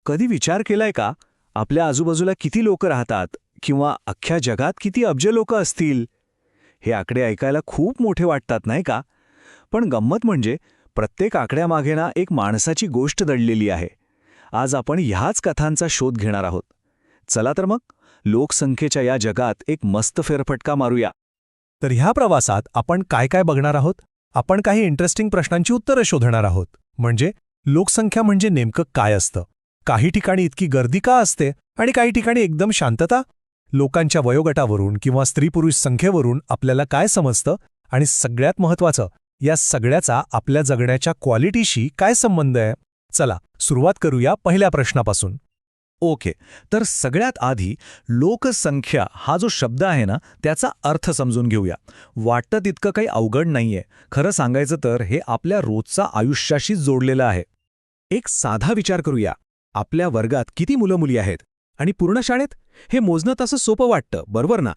कधी विचार केलाय का आपल्या आजूबाजूला किती लोक राहतात किंवा अख्ख्या जगात किती अब्ज लोक असतील? हे आकडे ऐकायला खूप मोठे वाटतात नाही का? पण गंमत म्हणजे प्रत्येक आकड्यामागे ना एक माणसाची गोष्ट दडलेली आहे. आज आपण ह्याच कथांचा शोध घेणार आहोत. चला तर मग लोकसंख्येच्या या जगात एक मस्त फेरफटका मारूया. तर ह्या प्रवासात आपण काय काय बघणार आहोत? आपण काही इंटरेस्टिंग प्रश्नांची उत्तरं शोधणार आहोत. म्हणजे लोकसंख्या म्हणजे नेमकं काय असतं? काही ठिकाणी इतकी गर्दी का असते आणि काही ठिकाणी एकदम शांतता? लोकांच्या वयोगटावरून किंवा स्त्री-पुरुष संख्येवरून आपल्याला काय समजतं? आणि सगळ्यात महत्त्वाचं, या सगळ्याचा आपल्या जगण्याच्या क्वालिटीशी काय संबंध आहे? चला सुरुवात करूया पहिल्या प्रश्नापासून. ओके, तर सगळ्यात आधी लोकसंख्या हा जो शब्द आहे ना त्याचा अर्थ समजून घेऊया. वाटतं तितकं काही अवघड नाहीये. खरं सांगायचं तर हे आपल्या रोजचा आयुष्याशी जोडलेलं आहे. एक साधा विचार करूया. आपल्या वर्गात किती मुलं-मुली आहेत आणि पूर्ण शाळेत? हे मोजणं तसं सोपं वाटतं, बरोबर ना?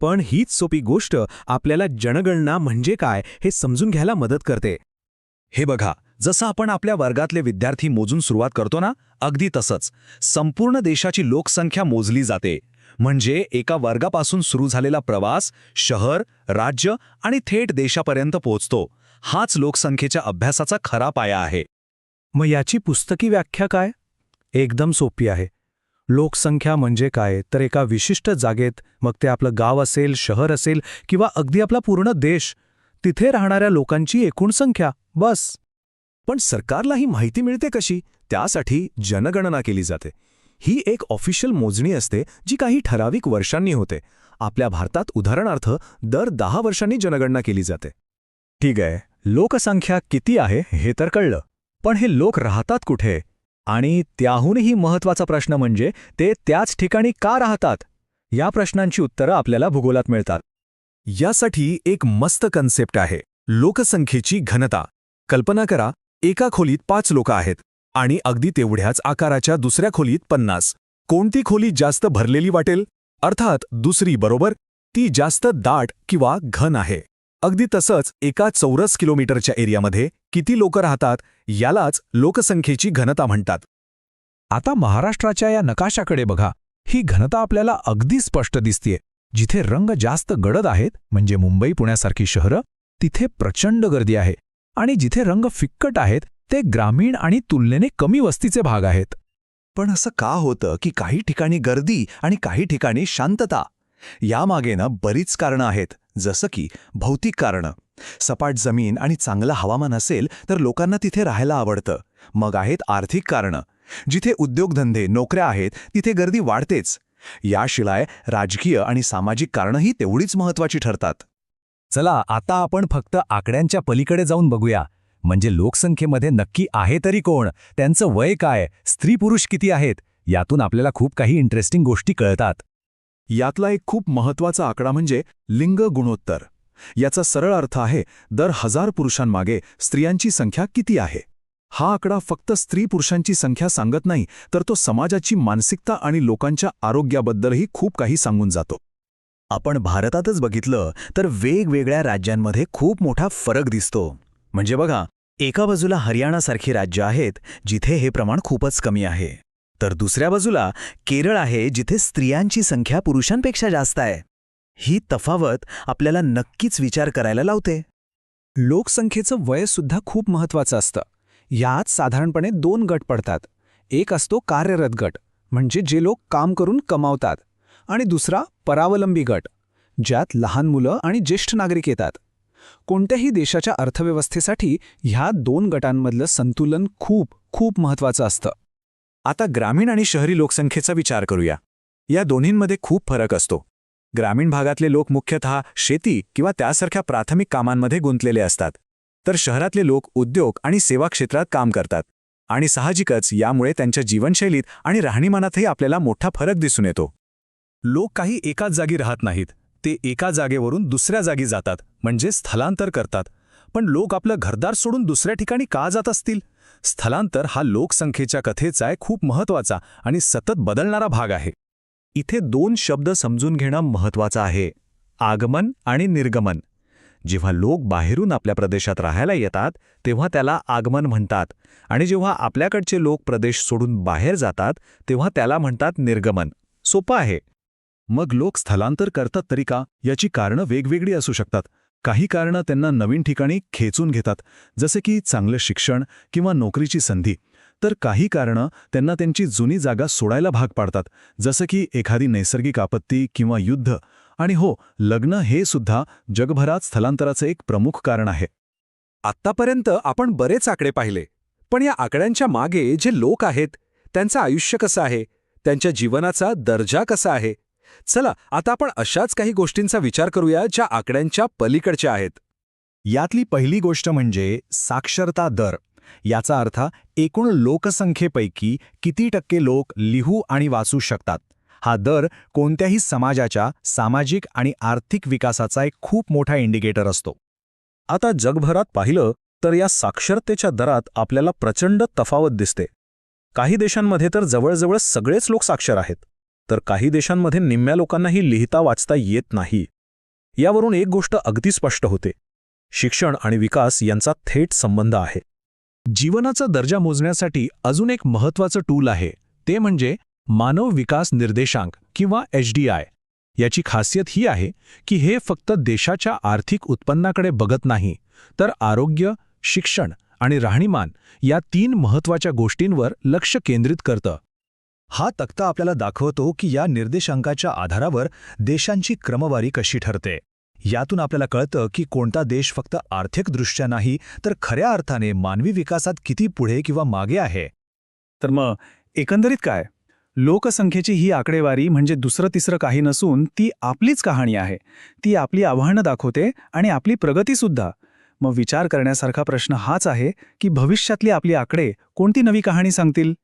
पण हीच सोपी गोष्ट आपल्याला जनगणना म्हणजे काय हे समजून घ्यायला मदत करते. हे बघा, जसं आपण आपल्या वर्गातले विद्यार्थी मोजून सुरुवात करतो ना, अगदी तसंच संपूर्ण देशाची लोकसंख्या मोजली जाते. म्हणजे एका वर्गापासून सुरू झालेला प्रवास शहर, राज्य आणि थेट देशापर्यंत पोहोचतो. हाच लोकसंख्येच्या अभ्यासाचा खरा पाया आहे. मग याची पुस्तकी व्याख्या काय? एकदम सोपी आहे. लोकसंख्या म्हणजे काय, तर एका विशिष्ट जागेत, मग ते आपलं गाव असेल, शहर असेल किंवा अगदी आपला पूर्ण देश, तिथे राहणाऱ्या लोकांची एकूण संख्या, बस. पण सरकारला ही माहिती मिळते कशी? त्यासाठी जनगणना केली जाते. ही एक ऑफिशियल मोजणी असते जी काही ठराविक वर्षांनी होते. आपल्या भारतात उदाहरणार्थ दर 10 वर्षांनी जनगणना केली जाते. ठीक आहे, लोकसंख्या किती आहे हे तर कळलं. पण हे लोक राहतात कुठे? आणि त्याहूनही महत्त्वाचा प्रश्न म्हणजे ते त्याच ठिकाणी का राहतात? या प्रश्नांची उत्तरं आपल्याला भूगोलात मिळतात. यासाठी एक मस्त कन्सेप्ट आहे, लोकसंख्येची घनता. कल्पना करा, एका खोलीत 5 लोक आहेत आणि अगदी तेवढ्याच आकाराच्या दुसऱ्या खोलीत 50. कोणती खोली जास्त भरलेली वाटेल? अर्थात दुसरी, बरोबर? ती जास्त दाट किंवा घन आहे. अगदी तसंच एका चौरस किलोमीटरच्या एरियामध्ये किती लोक राहतात यालाच लोकसंख्येची घनता म्हणतात. आता महाराष्ट्राच्या या नकाशाकडे बघा. ही घनता आपल्याला अगदी स्पष्ट दिसतेय. जिथे रंग जास्त गडद आहेत, म्हणजे मुंबई पुण्यासारखी शहरं, तिथे प्रचंड गर्दी आहे. आणि जिथे रंग फिक्कट आहेत ते ग्रामीण आणि तुलनेने कमी वस्तीचे भाग आहेत. पण असं का होतं की काही ठिकाणी गर्दी आणि काही ठिकाणी शांतता? यामागे ना बरीच कारणं आहेत, जसं की भौतिक कारणं. सपाट जमीन आणि चांगलं हवामान असेल तर लोकांना तिथे राहायला आवडतं. मग आहेत आर्थिक कारणं. जिथे उद्योगधंदे, नोकऱ्या आहेत तिथे गर्दी वाढतेच. याशिवाय राजकीय आणि सामाजिक कारणंही तेवढीच महत्त्वाची ठरतात. चला आता आपण फक्त आकड्यांच्या पलीकडे जाऊन बघूया. म्हणजे लोकसंख्येमध्ये नक्की आहे तरी कोण, त्यांचं वय काय, स्त्री-पुरुष किती आहेत, यातून आपल्याला खूप काही इंटरेस्टिंग गोष्टी कळतात. यातला एक खूप महत्त्वाचा आकडा म्हणजे लिंग गुणोत्तर. याचा सरळ अर्थ आहे दर 1000 पुरुषांमागे स्त्रियांची संख्या किती आहे. हा आकडा फक्त स्त्री-पुरुषांची संख्या सांगत नाही, तर तो समाजाची मानसिकता आणि लोकांच्या आरोग्याबद्दलही खूप काही सांगून जातो. आपण भारतातच बघितलं तर वेगवेगळ्या राज्यांमध्ये खूप मोठा फरक दिसतो. म्हणजे बघा, एका बाजूला हरियाणासारखी राज्य आहेत जिथे हे प्रमाण खूपच कमी आहे, तर दुसऱ्या बाजूला केरळ आहे जिथे स्त्रियांची संख्या पुरुषांपेक्षा जास्त आहे. ही तफावत आपल्याला नक्कीच विचार करायला लावते. लोकसंख्येचं वयसुद्धा खूप महत्त्वाचं असतं. यात साधारणपणे 2 गट पडतात. एक असतो कार्यरत गट, म्हणजे जे लोक काम करून कमावतात, आणि दुसरा परावलंबी गट, ज्यात लहान मुलं आणि ज्येष्ठ नागरिक येतात. कोणत्याही देशाच्या अर्थव्यवस्थेसाठी ह्या 2 गटांमधलं संतुलन खूप खूप महत्त्वाचं असतं. आता ग्रामीण आणि शहरी लोकसंख्येचा विचार करूया. या दोन्हींमध्ये खूप फरक असतो. ग्रामीण भागातले लोक मुख्यतः शेती किंवा त्यासारख्या प्राथमिक कामांमध्ये गुंतलेले असतात, तर शहरातले लोक उद्योग आणि सेवा क्षेत्रात काम करतात. आणि साहजिकच यामुळे त्यांच्या जीवनशैलीत आणि राहणीमानातही आपल्याला मोठा फरक दिसून येतो. लोक काही एकाच जागी राहत नाहीत, ते एका जागेवरून दुसऱ्या जागी जातात, म्हणजे स्थलांतर करतात. पण लोक आपलं घरदार सोडून दुसऱ्या ठिकाणी का जात असतील? स्थलांतर हा लोकसंख्येच्या कथेचा खूप महत्त्वाचा आणि सतत बदलणारा भाग आहे. इथे 2 शब्द समजून घेणं महत्त्वाचं आहे, आगमन आणि निर्गमन. जेव्हा लोक बाहेरून आपल्या प्रदेशात राहायला येतात तेव्हा त्याला आगमन म्हणतात आणि जेव्हा आपल्याकडचे लोक प्रदेश सोडून बाहेर जातात तेव्हा त्याला म्हणतात निर्गमन. सोपं आहे. मग लोक स्थलांतर करतात तरी का? याची कारणं वेगवेगळी असू शकतात. काही कारणं त्यांना नवीन ठिकाणी खेचून घेतात, जसे की चांगलं शिक्षण किंवा नोकरीची संधी. तर काही कारणं त्यांना त्यांची जुनी जागा सोडायला भाग पाडतात, जसं की एखादी नैसर्गिक आपत्ती किंवा युद्ध. आणि हो, लग्न हे सुद्धा जगभरात स्थलांतराचं एक प्रमुख कारण आहे. आत्तापर्यंत आपण बरेच आकडे पाहिले, पण या आकड्यांच्या मागे जे लोक आहेत त्यांचं आयुष्य कसं आहे, त्यांच्या जीवनाचा दर्जा कसा आहे? चला आता आपण अशाच काही गोष्टींचा विचार करूया ज्या आकड्यांच्या पलीकडच्या आहेत. यातली पहिली गोष्ट म्हणजे साक्षरता दर. याचा अर्थ एकूण लोकसंख्येपैकी किती टक्के लोक लिहू आणि वाचू शकतात. हा दर कोणत्याही समाजाच्या सामाजिक आणि आर्थिक विकासाचा एक खूप मोठा इंडिकेटर असतो. आता जगभरात पाहिलं तर या साक्षरतेच्या दरात आपल्याला प्रचंड तफावत दिसते. काही देशांमध्ये तर जवळजवळ सगळेच लोक साक्षर आहेत, तर काही देशांमध्ये निम्म्या लोकांनाही लिहिता वाचता येत नाही. यावरून एक गोष्ट अगदी स्पष्ट होते: शिक्षण आणि विकास यांचा थेट संबंध आहे. जीवनाचा दर्जा मोजण्यासाठी अजून एक महत्त्वाचं टूल आहे, ते म्हणजे मानव विकास निर्देशांक किंवा HDI. याची खासियत ही आहे की हे फक्त देशाच्या आर्थिक उत्पन्नाकडे बघत नाही, तर आरोग्य, शिक्षण आणि राहणीमान या 3 महत्त्वाच्या गोष्टींवर लक्ष केंद्रित करतं. हा तक्ता आपल्याला दाखवतो की या निर्देशांकाच्या आधारावर देशांची क्रमवारी कशी ठरते. यातून आपल्याला कळतं की कोणता देश फक्त आर्थिकदृष्ट्या नाही, तर खऱ्या अर्थाने मानवी विकासात किती पुढे किंवा मागे आहे. तर मग एकंदरीत काय? लोकसंख्येची ही आकडेवारी म्हणजे दुसरं तिसरं काही नसून ती आपलीच कहाणी आहे. ती आपली आव्हानं दाखवते आणि आपली प्रगतीसुद्धा. मग विचार करण्यासारखा प्रश्न हाच आहे की भविष्यातली आपली आकडे कोणती नवी कहाणी सांगतील?